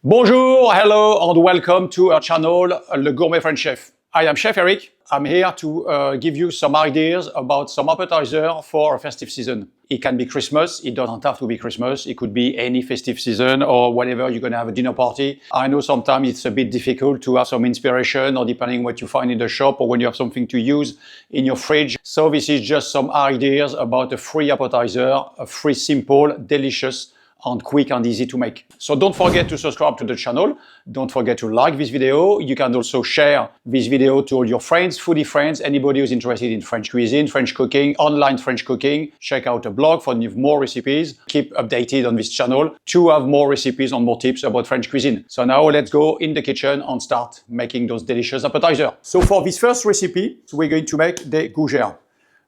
Bonjour, hello, and welcome to our channel, Le Gourmet French Chef. I am Chef Eric. I'm here to give you some ideas about some appetizer for a festive season. It can be Christmas, it doesn't have to be Christmas, it could be any festive season or whenever you're gonna have a dinner party. I know sometimes it's a bit difficult to have some inspiration or depending what you find in the shop or when you have something to use in your fridge. So this is just some ideas about a free appetizer, a free, simple, delicious, and quick and easy to make. So don't forget to subscribe to the channel. Don't forget to like this video. You can also share this video to all your friends, foodie friends, anybody who's interested in French cuisine, French cooking, online French cooking. Check out a blog for more recipes. Keep updated on this channel to have more recipes and more tips about French cuisine. So now let's go in the kitchen and start making those delicious appetizers. So for this first recipe, we're going to make the Gougères.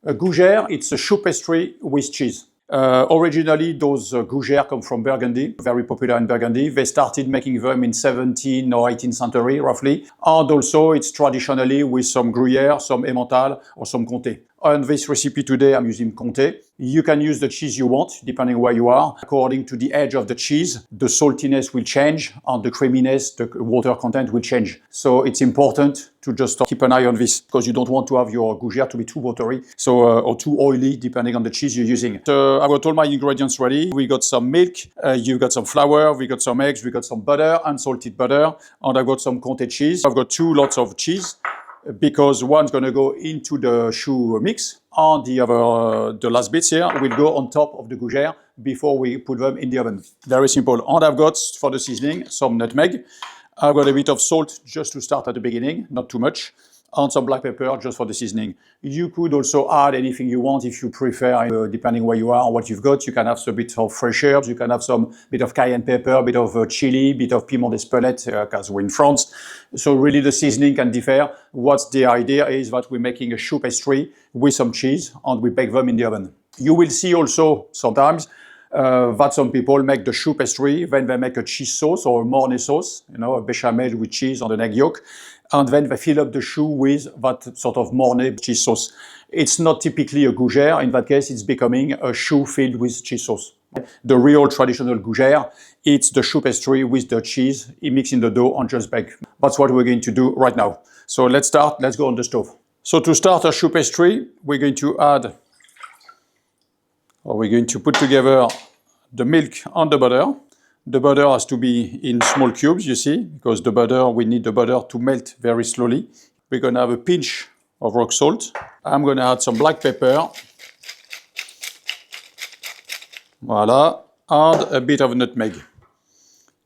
A Gougère, it's a choux pastry with cheese. Originally, those Gougères come from Burgundy, very popular in Burgundy. They started making them in 17th or 18th century, roughly. And also, it's traditionally with some Gruyère, some Emmental, or some Comté. On this recipe today, I'm using Comté. You can use the cheese you want, depending where you are. According to the age of the cheese, the saltiness will change, and the creaminess, the water content will change. So it's important to just keep an eye on this, because you don't want to have your Gougère to be too watery, or too oily, depending on the cheese you're using. So I've got all my ingredients ready. We got some milk, you've got some flour, we got some eggs, we got some butter, unsalted butter, and I've got some Comté cheese. I've got two lots of cheese, because one's going to go into the choux mix, and the other, the last bits here, will go on top of the Gougère before we put them in the oven. Very simple. And I've got, for the seasoning, some nutmeg. I've got a bit of salt just to start at the beginning, not too much, and some black pepper just for the seasoning. You could also add anything you want if you prefer, depending where you are and what you've got. You can have a bit of fresh herbs, you can have some bit of cayenne pepper, a bit of chili, bit of piment d'Espelette, because we're in France. So really the seasoning can differ. What's the idea is that we're making a choux pastry with some cheese and we bake them in the oven. You will see also sometimes that some people make the choux pastry, then they make a cheese sauce or a mornay sauce, a bechamel with cheese and an egg yolk, and then they fill up the choux with that sort of mornay cheese sauce. It's not typically a Gougère. In that case, it's becoming a choux filled with cheese sauce. The real traditional Gougère, it's the choux pastry with the cheese, you mix in the dough and just bake. That's what we're going to do right now. So let's start, let's go on the stove. So to start a choux pastry, we're going to put together the milk and the butter. The butter has to be in small cubes, you see, because we need the butter to melt very slowly. We're going to have a pinch of rock salt. I'm going to add some black pepper. Voila. And a bit of nutmeg.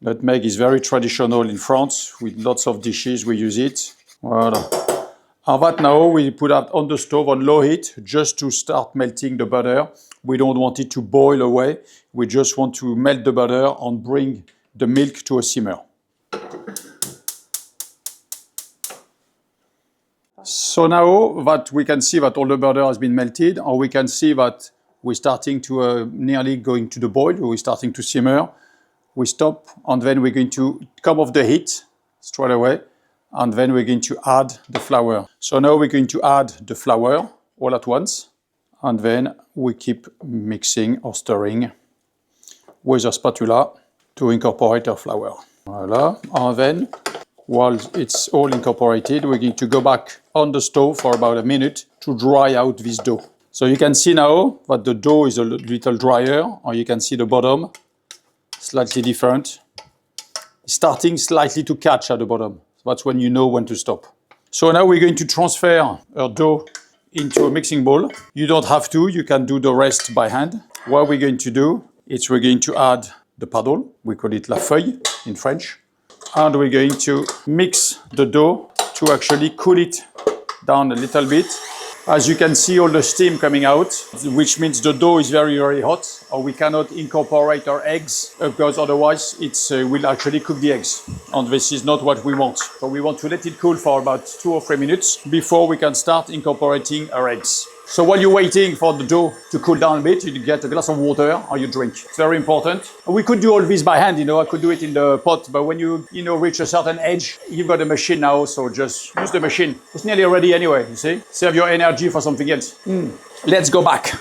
Nutmeg is very traditional in France. With lots of dishes, we use it. Voila. And that now we put that on the stove on low heat just to start melting the butter. We don't want it to boil away. We just want to melt the butter and bring the milk to a simmer. So now that we can see that all the butter has been melted, or we can see that we're starting to nearly going to the boil, we're starting to simmer, we stop, and then we're going to come off the heat straight away, and then we're going to add the flour. So now we're going to add the flour all at once, and then we keep mixing or stirring with a spatula to incorporate our flour. Voila. And then, while it's all incorporated, we're going to go back on the stove for about a minute to dry out this dough. So you can see now that the dough is a little drier, or you can see the bottom slightly different. Starting slightly to catch at the bottom. That's when you know when to stop. So now we're going to transfer our dough into a mixing bowl. You don't have to, you can do the rest by hand. What we're going to do is we're going to add the paddle, we call it la feuille in French, and we're going to mix the dough to actually cool it down a little bit. As you can see all the steam coming out, which means the dough is very, very hot, or we cannot incorporate our eggs because otherwise it will actually cook the eggs. And this is not what we want. So we want to let it cool for about 2 or 3 minutes before we can start incorporating our eggs. So while you're waiting for the dough to cool down a bit, you get a glass of water or you drink. It's very important. We could do all this by hand, I could do it in the pot, but when you reach a certain age, you've got a machine now, so just use the machine. It's nearly ready anyway, you see? Save your energy for something else. Let's go back.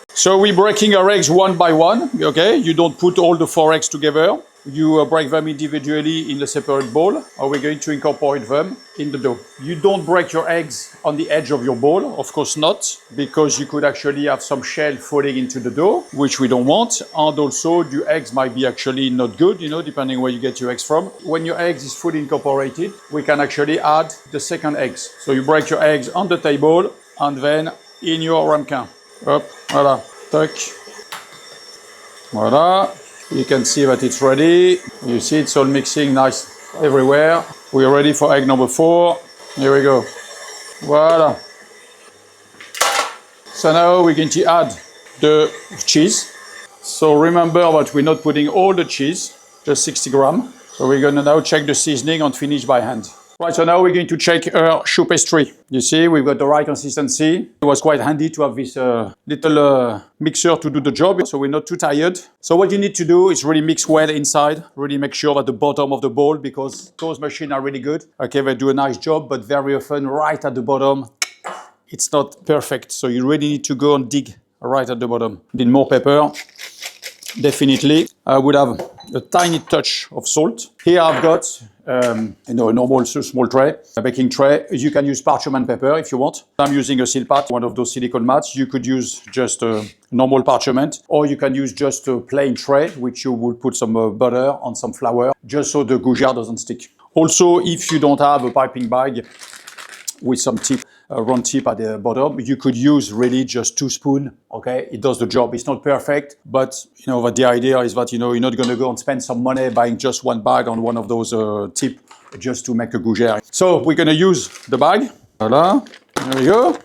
So we're breaking our eggs one by one, okay? You don't put all the 4 eggs together. You break them individually in a separate bowl, or we're going to incorporate them in the dough. You don't break your eggs on the edge of your bowl, of course not, because you could actually have some shell falling into the dough, which we don't want, and also the eggs might be actually not good, you know, depending where you get your eggs from. When your eggs is fully incorporated, we can actually add the second eggs. So you break your eggs on the table, and then in your ramequin. Hop, voilà, tuck. Voilà. You can see that it's ready. You see it's all mixing nice everywhere. We're ready for egg number 4. Here we go. Voila. So now we're going to add the cheese. So remember that we're not putting all the cheese, just 60 grams. So we're going to now check the seasoning and finish by hand. Right, so now we're going to check our choux pastry. You see, we've got the right consistency. It was quite handy to have this little mixer to do the job, so we're not too tired. So what you need to do is really mix well inside, really make sure that the bottom of the bowl, because those machines are really good. Okay, they do a nice job, but very often right at the bottom, it's not perfect. So you really need to go and dig right at the bottom. Need more pepper, definitely. I would have a tiny touch of salt. Here I've got a normal small tray, a baking tray. You can use parchment paper if you want. I'm using a seal pat, one of those silicone mats. You could use just a normal parchment, or you can use just a plain tray, which you will put some butter and some flour, just so the gougère doesn't stick. Also, if you don't have a piping bag with some tip, a round tip at the bottom, you could use really just 2 spoons. Okay, it does the job. It's not perfect, but you know that the idea is that, you know, you're not going to go and spend some money buying just one bag on one of those tip just to make a gougère. So we're going to use the bag. Voila, there we go.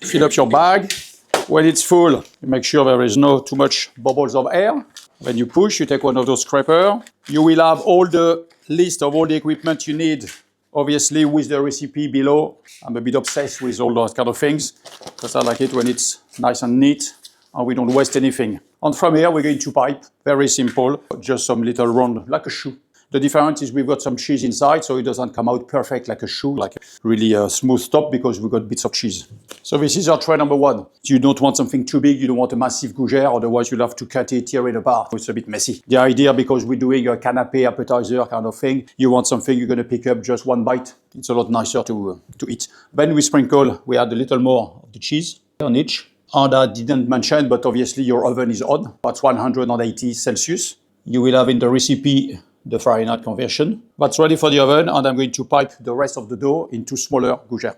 Fill up your bag. When it's full, you make sure there is no too much bubbles of air. When you push, you take one of those scrapers. You will have all the list of all the equipment you need, obviously with the recipe below. I'm a bit obsessed with all those kind of things, because I like it when it's nice and neat and we don't waste anything. And from here, we're going to pipe. Very simple, just some little round, like a choux. The difference is we've got some cheese inside, so it doesn't come out perfect like a choux, like really a smooth top, because we've got bits of cheese. So this is our tray number 1. You don't want something too big, you don't want a massive gougère, otherwise you'll have to cut it, tear it apart. It's a bit messy. The idea, because we're doing a canapé appetizer kind of thing, you want something you're going to pick up just one bite. It's a lot nicer to eat. Then we sprinkle, we add a little more of the cheese on each. And I didn't mention, but obviously your oven is on. That's 180 Celsius. You will have in the recipe the Fahrenheit conversion. That's ready for the oven, and I'm going to pipe the rest of the dough into smaller gougères.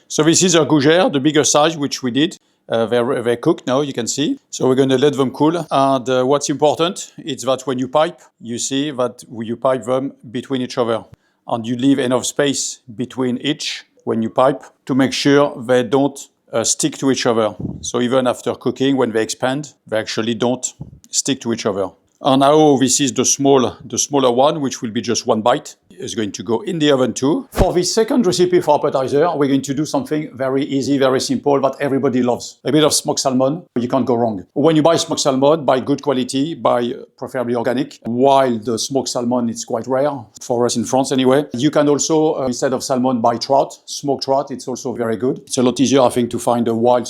So this is our gougère, the bigger size, which we did. They're cooked now, you can see. So we're going to let them cool. And what's important is that when you pipe, you see that you pipe them between each other. And you leave enough space between each when you pipe to make sure they don't stick to each other. So even after cooking, when they expand, they actually don't stick to each other. And now this is the smaller one, which will be just one bite. It's going to go in the oven too. For this second recipe for appetizer, we're going to do something very easy, very simple, that everybody loves. A bit of smoked salmon. You can't go wrong. When you buy smoked salmon, buy good quality, buy preferably organic. While the smoked salmon is quite rare, for us in France anyway. You can also, instead of salmon, buy trout. Smoked trout, it's also very good. It's a lot easier, I think, to find a wild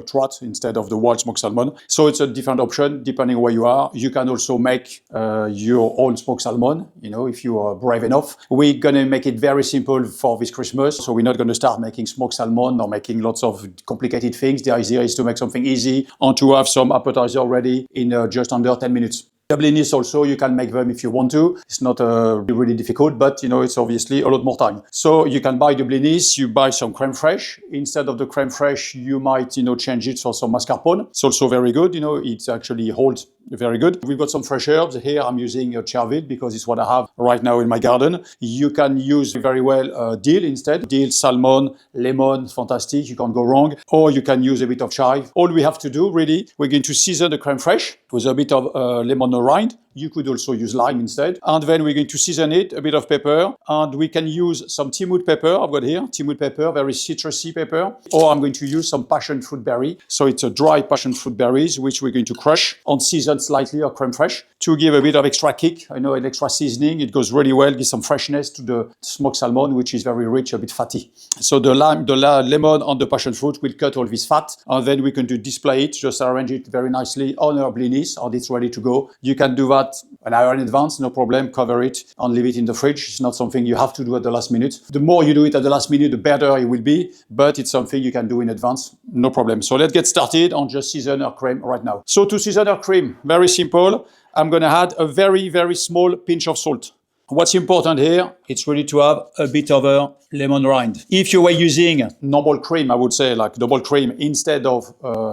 trout instead of the wild smoked salmon. So it's a different option, depending where you are. You can also make your own smoked salmon, you know, if you are brave enough. We're going to make it very simple for this Christmas. So we're not going to start making smoked salmon or making lots of complicated things. The idea is to make something easy and to have some appetizer ready in just under 10 minutes. The blinis also, you can make them if you want to. It's not really difficult, but you know, it's obviously a lot more time. So you can buy the blinis, you buy some crème fraîche. Instead of the crème fraîche, you might, you know, change it for some mascarpone. It's also very good, you know, it actually holds very good. We've got some fresh herbs. Here I'm using chervil because it's what I have right now in my garden. You can use very well dill instead. Dill, salmon, lemon, fantastic. You can't go wrong. Or you can use a bit of chive. All we have to do, really, we're going to season the crème fraîche with a bit of lemon rind. You could also use lime instead. And then we're going to season it, a bit of pepper, and we can use some Timut pepper. I've got here Timut pepper, very citrusy pepper, or I'm going to use some passion fruit berry. So it's a dry passion fruit berries, which we're going to crush and season slightly, or crème fraîche, to give a bit of extra kick. I know an extra seasoning, it goes really well, gives some freshness to the smoked salmon, which is very rich, a bit fatty. So the lemon and the passion fruit will cut all this fat, and then we can display it, just arrange it very nicely on our blinis, and it's ready to go. You can do that an hour in advance, no problem, cover it and leave it in the fridge. It's not something you have to do at the last minute. The more you do it at the last minute, the better it will be, but it's something you can do in advance, no problem. So let's get started and just season our cream right now. So to season our cream, very simple. I'm gonna add a very, very small pinch of salt. What's important here, it's really to have a bit of a lemon rind. If you were using normal cream, I would say like double cream instead of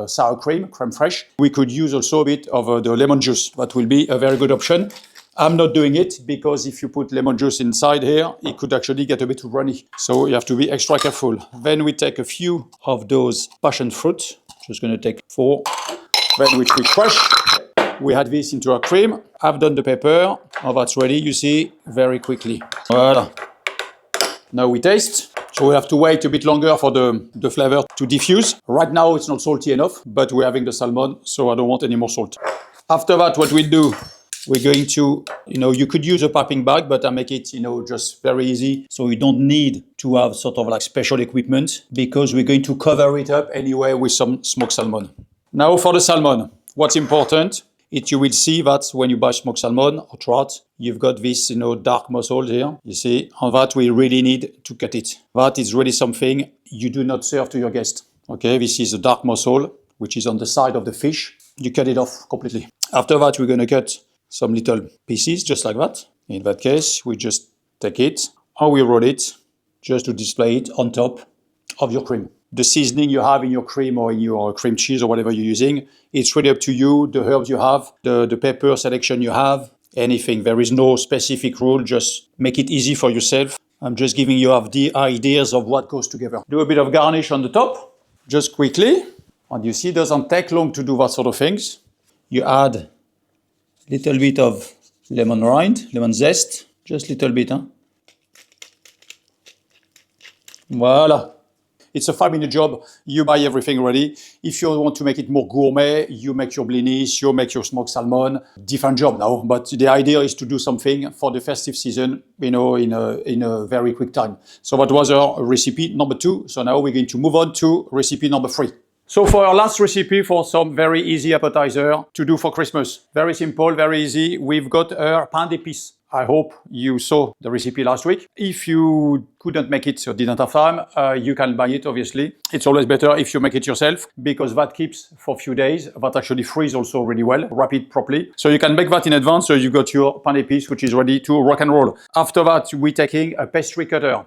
sour cream, crème fraîche, we could use also a bit of the lemon juice. That will be a very good option. I'm not doing it because if you put lemon juice inside here, it could actually get a bit runny. So you have to be extra careful. Then we take a few of those passion fruit. Just gonna take 4. Then which we crush. We add this into our cream. I've done the pepper. Oh, that's ready, you see, very quickly. Voila. Now we taste. So we have to wait a bit longer for the flavor to diffuse. Right now it's not salty enough, but we're having the salmon, so I don't want any more salt. After that, what we'll do, we're going to, you could use a piping bag, but I make it, just very easy. So you don't need to have sort of like special equipment because we're going to cover it up anyway with some smoked salmon. Now for the salmon, what's important? You will see that when you buy smoked salmon or trout, you've got this, dark muscle here, you see, and that we really need to cut it. That is really something you do not serve to your guest. Okay, this is a dark muscle, which is on the side of the fish. You cut it off completely. After that, we're gonna cut some little pieces, just like that. In that case, we just take it, and we roll it, just to display it on top of your cream. The seasoning you have in your cream or in your cream cheese or whatever you're using, it's really up to you, the herbs you have, the pepper selection you have, anything. There is no specific rule, just make it easy for yourself. I'm just giving you the ideas of what goes together. Do a bit of garnish on the top, just quickly. And you see, it doesn't take long to do that sort of things. You add a little bit of lemon rind, lemon zest, just a little bit. Huh? Voila. It's a 5-minute job. You buy everything ready. If you want to make it more gourmet, you make your blinis, you make your smoked salmon. Different job now, but the idea is to do something for the festive season, in a very quick time. So that was our recipe number 2. So now we're going to move on to recipe number 3. So for our last recipe for some very easy appetizer to do for Christmas. Very simple, very easy. We've got our pain d'épices. I hope you saw the recipe last week. If you couldn't make it or didn't have time, you can buy it, obviously. It's always better if you make it yourself because that keeps for a few days. That actually freezes also really well, wrap it properly. So you can make that in advance, so you got your pain d'épices, which is ready to rock and roll. After that, we're taking a pastry cutter.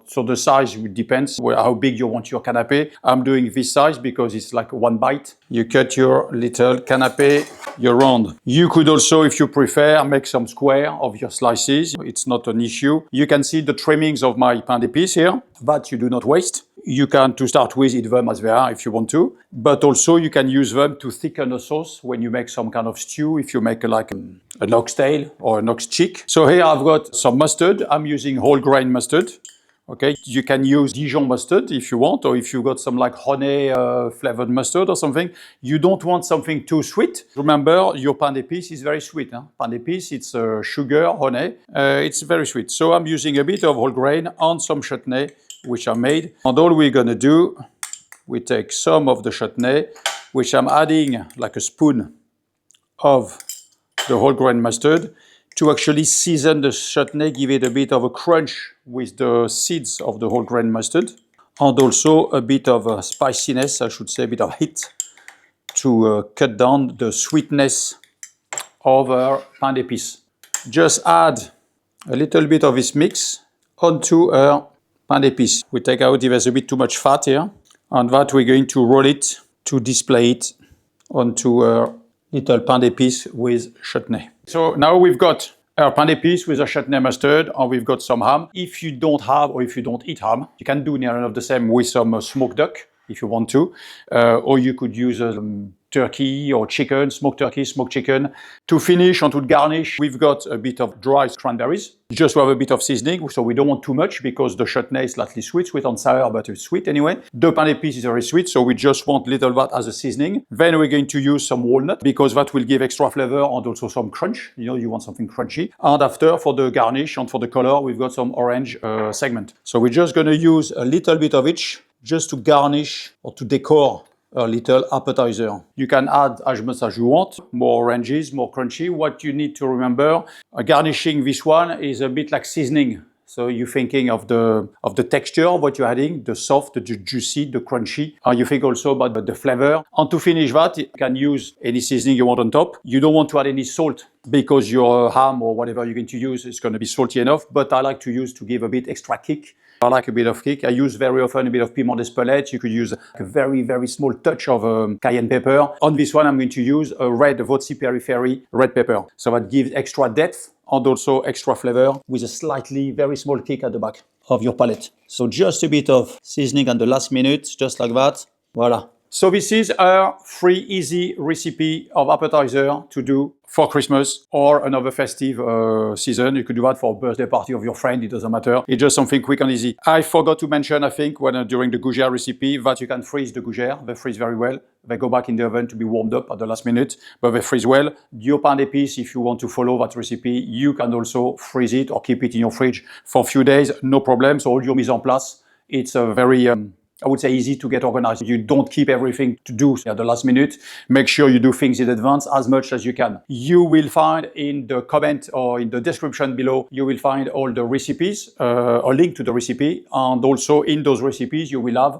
So the size depends how big you want your canapé. I'm doing this size because it's like 1 bite. You cut your little canapé, your round. You could also, if you prefer, make some square of your slices. It's not an issue. You can see the trimmings of my pain d'épices here that you do not waste. You can, to start with, eat them as they are if you want to, but also you can use them to thicken a sauce when you make some kind of stew, if you make like an oxtail or an ox cheek. So here I've got some mustard. I'm using whole grain mustard. Okay, you can use Dijon mustard if you want, or if you got some like honey flavored mustard or something. You don't want something too sweet. Remember, your pain d'épices is very sweet. Huh? Pain d'épices, it's sugar, honey. It's very sweet. So I'm using a bit of whole grain and some chutney, which I made. And all we're gonna do, we take some of the chutney, which I'm adding like a spoon of the whole grain mustard, to actually season the chutney, give it a bit of a crunch with the seeds of the whole grain mustard, and also a bit of spiciness, I should say, a bit of heat, to cut down the sweetness of our pain d'épices. Just add a little bit of this mix onto our pain d'épices. We take out if there's a bit too much fat here, and that we're going to roll it to display it onto our little pain d'épices with chutney. So now we've got our pain d'épices with a chutney mustard, and we've got some ham. If you don't have, or if you don't eat ham, you can do near enough the same with some smoked duck, if you want to. Or you could use turkey or chicken, smoked turkey, smoked chicken. To finish and to garnish, we've got a bit of dry cranberries, just to have a bit of seasoning, so we don't want too much because the chutney is slightly sweet, sweet and sour, but it's sweet anyway. The pain d'épices is very sweet, so we just want little that as a seasoning. Then we're going to use some walnut because that will give extra flavor and also some crunch. You know, you want something crunchy. And after, for the garnish and for the color, we've got some orange segment. So we're just going to use a little bit of each just to garnish or to decor a little appetizer. You can add as much as you want, more oranges, more crunchy. What you need to remember, garnishing this one is a bit like seasoning. So you're thinking of the texture of what you're adding, the soft, the juicy, the crunchy. You think also about the flavor. And to finish that, you can use any seasoning you want on top. You don't want to add any salt because your ham or whatever you're going to use is going to be salty enough. But I like to use to give a bit extra kick. I like a bit of kick. I use very often a bit of piment d'Espelette. You could use a very, very small touch of cayenne pepper. On this one, I'm going to use a red Votsi Peri red pepper. So that gives extra depth and also extra flavor with a slightly very small kick at the back of your palate. So just a bit of seasoning at the last minute, just like that. Voila. So this is a free, easy recipe of appetizer to do for Christmas or another festive season. You could do that for a birthday party of your friend, it doesn't matter. It's just something quick and easy. I forgot to mention, I think, when during the Gougères recipe, that you can freeze the Gougères. They freeze very well. They go back in the oven to be warmed up at the last minute, but they freeze well. Your pain d'épices, if you want to follow that recipe, you can also freeze it or keep it in your fridge for a few days, no problem. So all your mise en place, it's a very I would say easy to get organized. You don't keep everything to do at the last minute. Make sure you do things in advance as much as you can. You will find in the comment or in the description below, you will find all the recipes, a link to the recipe. And also in those recipes, you will have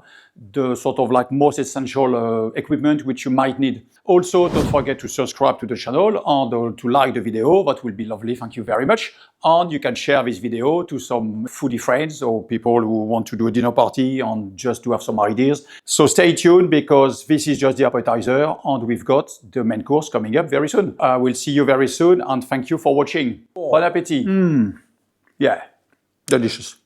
the sort of like most essential equipment which you might need. Also, don't forget to subscribe to the channel and to like the video. That will be lovely. Thank you very much. And you can share this video to some foodie friends or people who want to do a dinner party and just to have some ideas. So stay tuned because this is just the appetizer and we've got the main course coming up very soon. I will see you very soon and thank you for watching. Bon appétit. Yeah, delicious.